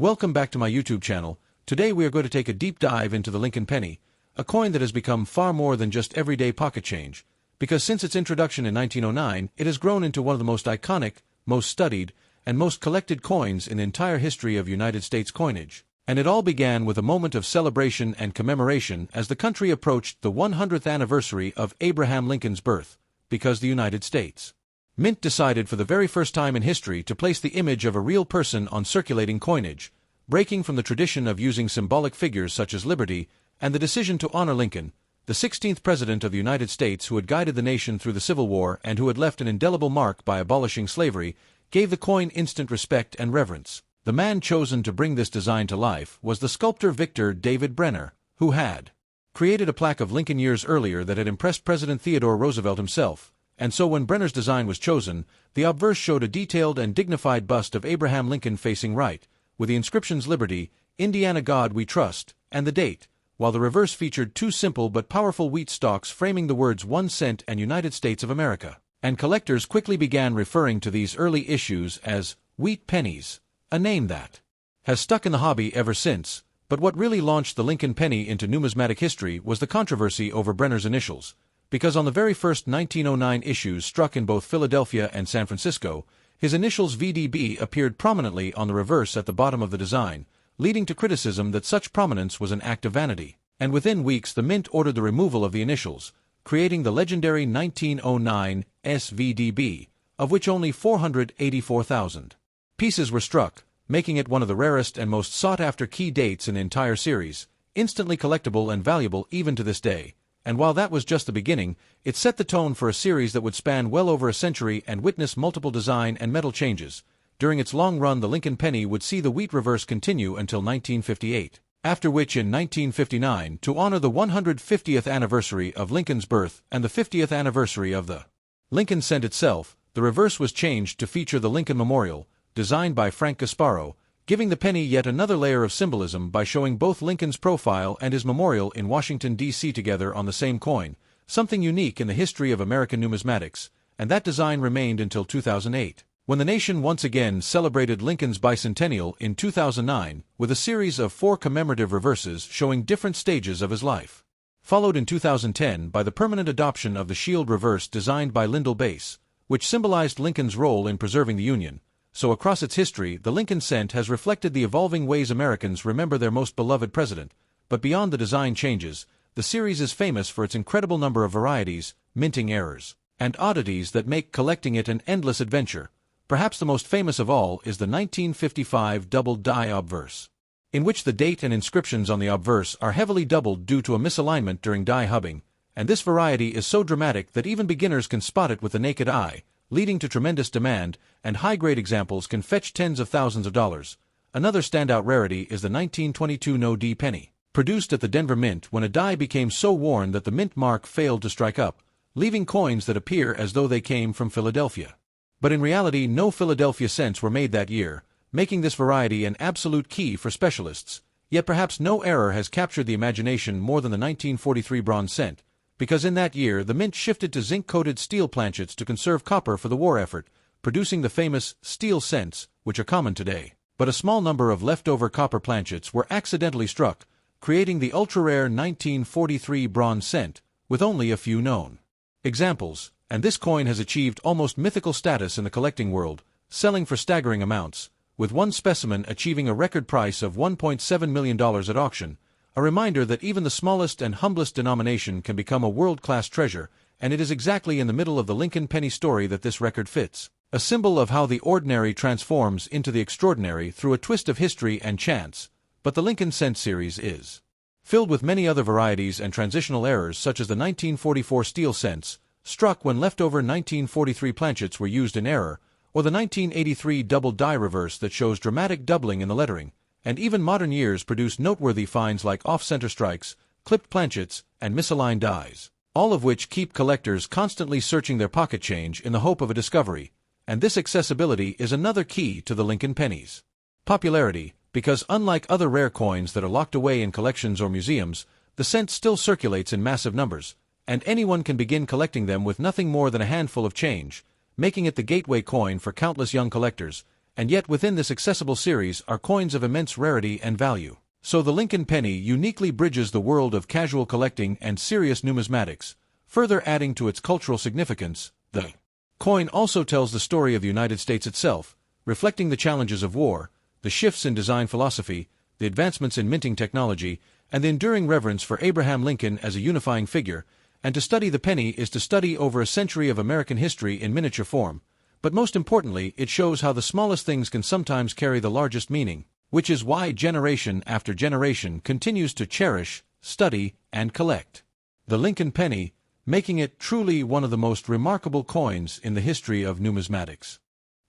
Welcome back to my YouTube channel. Today we are going to take a deep dive into the Lincoln penny, a coin that has become far more than just everyday pocket change, because since its introduction in 1909, it has grown into one of the most iconic, most studied, and most collected coins in the entire history of United States coinage. And it all began with a moment of celebration and commemoration as the country approached the 100th anniversary of Abraham Lincoln's birth, because the United States Mint decided for the very first time in history to place the image of a real person on circulating coinage, breaking from the tradition of using symbolic figures such as liberty, and the decision to honor Lincoln, the 16th President of the United States who had guided the nation through the Civil War and who had left an indelible mark by abolishing slavery, gave the coin instant respect and reverence. The man chosen to bring this design to life was the sculptor Victor David Brenner, who had created a plaque of Lincoln years earlier that had impressed President Theodore Roosevelt himself. And so when Brenner's design was chosen, the obverse showed a detailed and dignified bust of Abraham Lincoln facing right, with the inscriptions Liberty, Indiana God We Trust, and the date, while the reverse featured two simple but powerful wheat stalks framing the words 1 cent and United States of America. And collectors quickly began referring to these early issues as wheat pennies, a name that has stuck in the hobby ever since. But what really launched the Lincoln penny into numismatic history was the controversy over Brenner's initials, because on the very first 1909 issues struck in both Philadelphia and San Francisco, his initials VDB appeared prominently on the reverse at the bottom of the design, leading to criticism that such prominence was an act of vanity. And within weeks the Mint ordered the removal of the initials, creating the legendary 1909 SVDB, of which only 484,000 pieces were struck, making it one of the rarest and most sought-after key dates in the entire series, instantly collectible and valuable even to this day. And while that was just the beginning, it set the tone for a series that would span well over a century and witness multiple design and metal changes. During its long run, the Lincoln penny would see the wheat reverse continue until 1958, after which in 1959, to honor the 150th anniversary of Lincoln's birth and the 50th anniversary of the Lincoln cent itself, the reverse was changed to feature the Lincoln Memorial, designed by Frank Gasparo, giving the penny yet another layer of symbolism by showing both Lincoln's profile and his memorial in Washington, D.C. together on the same coin, something unique in the history of American numismatics, and that design remained until 2008, when the nation once again celebrated Lincoln's bicentennial in 2009 with a series of 4 commemorative reverses showing different stages of his life, followed in 2010 by the permanent adoption of the shield reverse designed by Lyndall Bass, which symbolized Lincoln's role in preserving the Union. So across its history, the Lincoln cent has reflected the evolving ways Americans remember their most beloved president. But beyond the design changes, the series is famous for its incredible number of varieties, minting errors, and oddities that make collecting it an endless adventure. Perhaps the most famous of all is the 1955 doubled die obverse, in which the date and inscriptions on the obverse are heavily doubled due to a misalignment during die hubbing, and this variety is so dramatic that even beginners can spot it with the naked eye, leading to tremendous demand, and high-grade examples can fetch tens of thousands of dollars. Another standout rarity is the 1922 no-D penny, produced at the Denver Mint when a die became so worn that the mint mark failed to strike up, leaving coins that appear as though they came from Philadelphia. But in reality, no Philadelphia cents were made that year, making this variety an absolute key for specialists. Yet perhaps no error has captured the imagination more than the 1943 bronze cent, because in that year the Mint shifted to zinc-coated steel planchets to conserve copper for the war effort, producing the famous steel cents, which are common today. But a small number of leftover copper planchets were accidentally struck, creating the ultra-rare 1943 bronze cent, with only a few known examples, and this coin has achieved almost mythical status in the collecting world, selling for staggering amounts, with one specimen achieving a record price of $1.7 million at auction, a reminder that even the smallest and humblest denomination can become a world-class treasure, and it is exactly in the middle of the Lincoln penny story that this record fits, a symbol of how the ordinary transforms into the extraordinary through a twist of history and chance. But the Lincoln cent series is filled with many other varieties and transitional errors, such as the 1944 steel cents, struck when leftover 1943 planchets were used in error, or the 1983 double die reverse that shows dramatic doubling in the lettering. And even modern years produce noteworthy finds like off-center strikes, clipped planchets, and misaligned dies, all of which keep collectors constantly searching their pocket change in the hope of a discovery. And this accessibility is another key to the Lincoln penny's popularity, because unlike other rare coins that are locked away in collections or museums, the cent still circulates in massive numbers, and anyone can begin collecting them with nothing more than a handful of change, making it the gateway coin for countless young collectors. and yet within this accessible series are coins of immense rarity and value. So the Lincoln penny uniquely bridges the world of casual collecting and serious numismatics, further adding to its cultural significance. The coin also tells the story of the United States itself, reflecting the challenges of war, the shifts in design philosophy, the advancements in minting technology, and the enduring reverence for Abraham Lincoln as a unifying figure. And to study the penny is to study over a century of American history in miniature form. But most importantly, it shows how the smallest things can sometimes carry the largest meaning, which is why generation after generation continues to cherish, study, and collect the Lincoln penny, making it truly one of the most remarkable coins in the history of numismatics.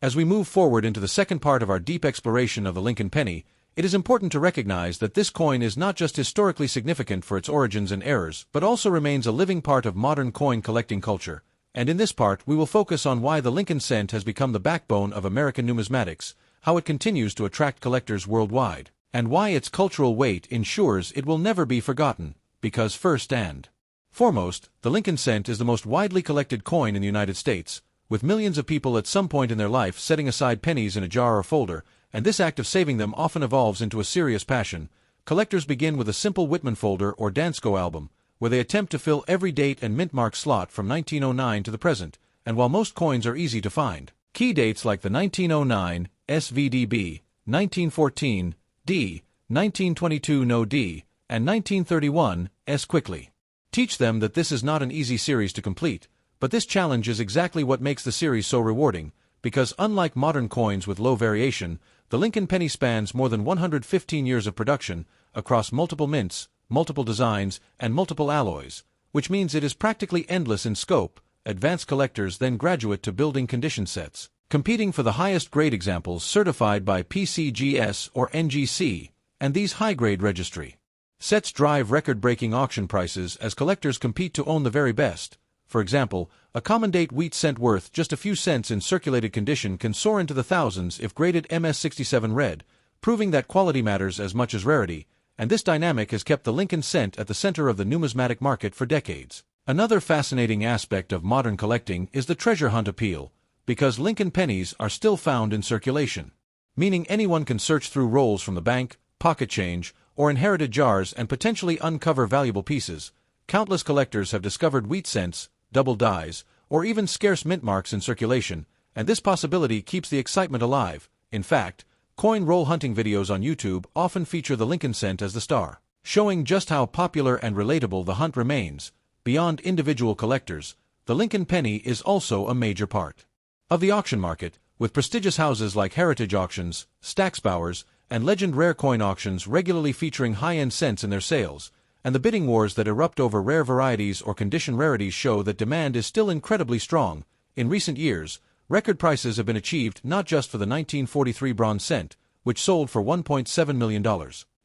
As we move forward into the second part of our deep exploration of the Lincoln penny, it is important to recognize that this coin is not just historically significant for its origins and errors, but also remains a living part of modern coin collecting culture. And in this part, we will focus on why the Lincoln cent has become the backbone of American numismatics, how it continues to attract collectors worldwide, and why its cultural weight ensures it will never be forgotten, because first and foremost, the Lincoln cent is the most widely collected coin in the United States, with millions of people at some point in their life setting aside pennies in a jar or folder, and this act of saving them often evolves into a serious passion. Collectors begin with a simple Whitman folder or Dansko album, where they attempt to fill every date and mint mark slot from 1909 to the present, and while most coins are easy to find, key dates like the 1909 SVDB, 1914 D, 1922 No D, and 1931 S quickly teach them that this is not an easy series to complete, but this challenge is exactly what makes the series so rewarding, because unlike modern coins with low variation, the Lincoln penny spans more than 115 years of production, across multiple mints, multiple designs, and multiple alloys, which means it is practically endless in scope. Advanced collectors then graduate to building condition sets, competing for the highest grade examples certified by PCGS or NGC, and these high-grade registry sets drive record-breaking auction prices as collectors compete to own the very best. For example, a common-date wheat cent worth just a few cents in circulated condition can soar into the thousands if graded MS67 red, proving that quality matters as much as rarity, and this dynamic has kept the Lincoln cent at the center of the numismatic market for decades. Another fascinating aspect of modern collecting is the treasure hunt appeal, because Lincoln pennies are still found in circulation, meaning anyone can search through rolls from the bank, pocket change, or inherited jars and potentially uncover valuable pieces. Countless collectors have discovered wheat cents, double dies, or even scarce mint marks in circulation, and this possibility keeps the excitement alive. In fact, coin roll hunting videos on YouTube often feature the Lincoln cent as the star, showing just how popular and relatable the hunt remains. Beyond individual collectors, the Lincoln penny is also a major part of the auction market, with prestigious houses like Heritage Auctions, Stack's Bowers, and Legend Rare Coin Auctions regularly featuring high-end cents in their sales, and the bidding wars that erupt over rare varieties or condition rarities show that demand is still incredibly strong. In recent years, record prices have been achieved not just for the 1943 bronze cent, which sold for $1.7 million,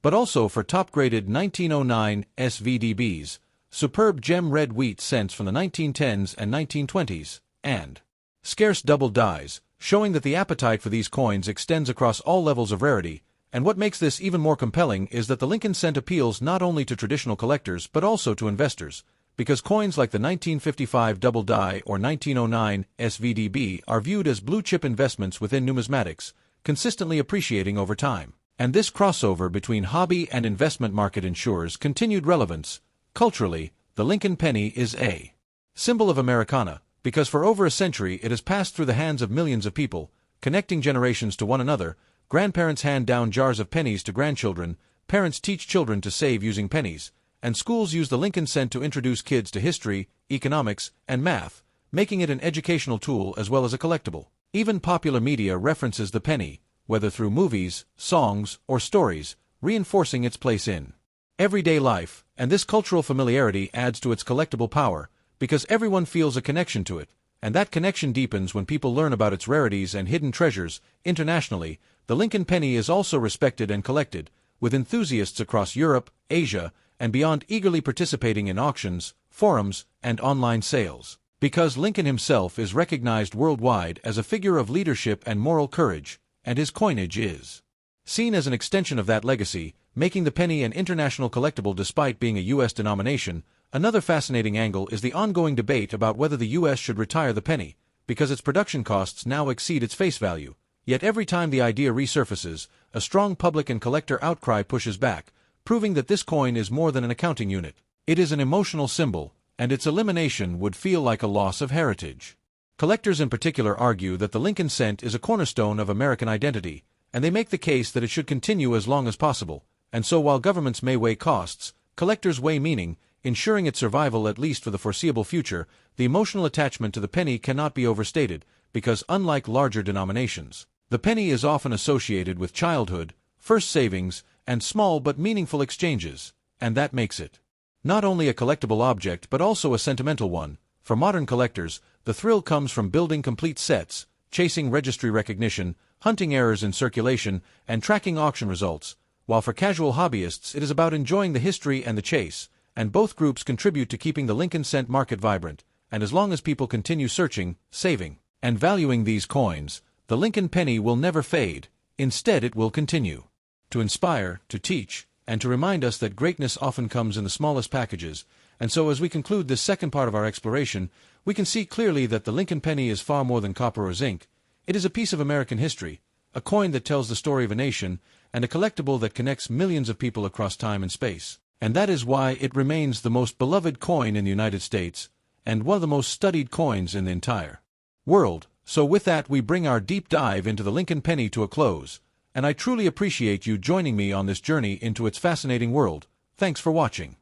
but also for top-graded 1909 SVDBs, superb gem red wheat cents from the 1910s and 1920s, and scarce double dies, showing that the appetite for these coins extends across all levels of rarity. And what makes this even more compelling is that the Lincoln cent appeals not only to traditional collectors but also to investors, because coins like the 1955 double die or 1909 SVDB are viewed as blue-chip investments within numismatics, consistently appreciating over time. And this crossover between hobby and investment market ensures continued relevance. Culturally, the Lincoln penny is a symbol of Americana, because for over a century it has passed through the hands of millions of people, connecting generations to one another. Grandparents hand down jars of pennies to grandchildren, parents teach children to save using pennies, and schools use the Lincoln cent to introduce kids to history, economics, and math, making it an educational tool as well as a collectible. Even popular media references the penny, whether through movies, songs, or stories, reinforcing its place in everyday life, and this cultural familiarity adds to its collectible power, because everyone feels a connection to it, and that connection deepens when people learn about its rarities and hidden treasures. Internationally, the Lincoln penny is also respected and collected, with enthusiasts across Europe, Asia, and beyond eagerly participating in auctions, forums, and online sales, because Lincoln himself is recognized worldwide as a figure of leadership and moral courage, and his coinage is seen as an extension of that legacy, making the penny an international collectible despite being a U.S. denomination. Another fascinating angle is the ongoing debate about whether the U.S. should retire the penny, because its production costs now exceed its face value, Yet every time the idea resurfaces, a strong public and collector outcry pushes back, proving that this coin is more than an accounting unit. It is an emotional symbol, and its elimination would feel like a loss of heritage. Collectors in particular argue that the Lincoln cent is a cornerstone of American identity, and they make the case that it should continue as long as possible. And so while governments may weigh costs, collectors weigh meaning, ensuring its survival at least for the foreseeable future. The emotional attachment to the penny cannot be overstated, because unlike larger denominations, the penny is often associated with childhood, first savings, and small but meaningful exchanges, and that makes it not only a collectible object but also a sentimental one. For modern collectors, the thrill comes from building complete sets, chasing registry recognition, hunting errors in circulation, and tracking auction results, while for casual hobbyists it is about enjoying the history and the chase, and both groups contribute to keeping the Lincoln cent market vibrant. And as long as people continue searching, saving, and valuing these coins, the Lincoln penny will never fade. Instead, it will continue to inspire, to teach, and to remind us that greatness often comes in the smallest packages. And so as we conclude this second part of our exploration, we can see clearly that the Lincoln penny is far more than copper or zinc. It is a piece of American history, a coin that tells the story of a nation, and a collectible that connects millions of people across time and space. And that is why it remains the most beloved coin in the United States, and one of the most studied coins in the entire world. So with that, we bring our deep dive into the Lincoln penny to a close, and I truly appreciate you joining me on this journey into its fascinating world. Thanks for watching.